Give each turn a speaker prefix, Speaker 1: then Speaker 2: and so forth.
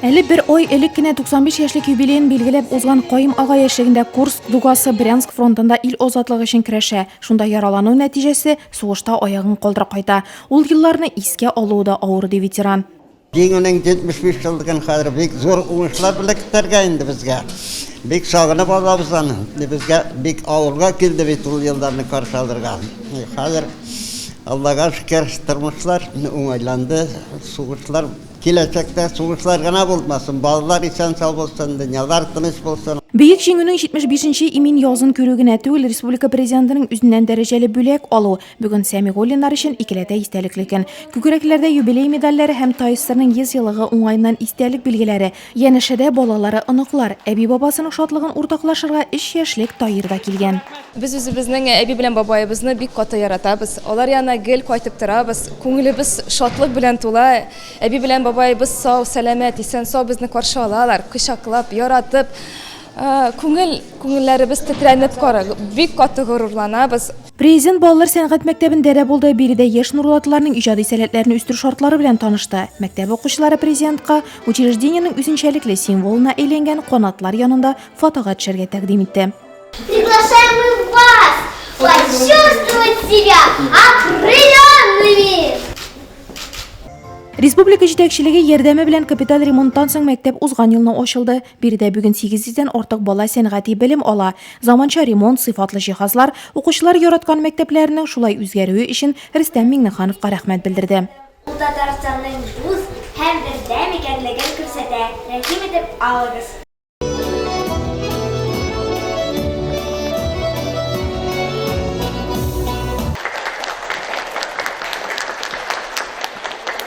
Speaker 1: Әле bir ой элек кенә 95 яшьлек юбилейын билгеләп узган Каим ага яшьлегендә Курск дугасы Брянск фронтында ил азатлыгы өчен көрәшә. Шунда яралану нәтиҗәсе сугышта аягын калдырып кайта. Ул елларны искә алуы да авыр ди ветеран.
Speaker 2: Җиңүнең 75 еллыгын хәзер бик зур уңышлар белән көтәргә инде безгә. Бик сагынып алабыз аны. Безгә бик авырга килде бит ул елларны каршы алырга. Хәзер Аллага шөкер тормышлар уңайланды. Сугышлар киләчәктә сугышлар гына булмасын. Балалар исән сау булсын, дөньялар тыныч булсын.
Speaker 1: Бөек җиңүнең 75-нче имин язын күрүгенә түгел, республика президентының үзеннән дәрәҗәле бүләк алу бүген Сәмигуллиннар өчен икеләтә истәлекле көн. Күкрәкләрдә юбилей медальләре һәм Таистерның 100 еллыгы уңайыннан истәлек билгеләре. Янәшәдә балалары, оныклар, әби бабасының шатлыгын уртаклашырга 3 яшьлек Таир да килгән.
Speaker 3: Biz үзебезнең әби белән бабаебызны бик каты яратабыз. Алар янына гел кайтып торабыз. Күңелебез шатлык белән тула. Әби белән бабаебыз сау, сәламәт, исән сау безне каршы алалар, кочаклап, яратып. Күңелләребез тетрәнеп кара, бик каты горурланабыз.
Speaker 1: Президент балалар сәнгать мәктәбендә дә булды. Биредә яшь нурлатларның иҗади сәләтләрен үстерү шартлары белән танышты. Мәктәп укучылары президентка учреждениенең үзенчәлекле символына әйләнгән канатлар янында фотога төшәргә тәкъдим итте.
Speaker 4: Приглашаем мы вас почувствовать себя окрыленными!
Speaker 1: Республика җитәкчелеге ярдәме белән капиталь ремонттан соң мәктәп узган елны ачылды. Биредә бүген 800-дән артык бала сәнгати белем ала. Заманча ремонт, сыйфатлы җиһазлар, укучылар яраткан мәктәпләренең шулай үзгәрүе өчен Рөстәм Миңнехановка рәхмәт белдерде.
Speaker 4: Татарстанның вуз һәм бердәм икәнлеген күрсәтә. Рәхим итеп алыгыз.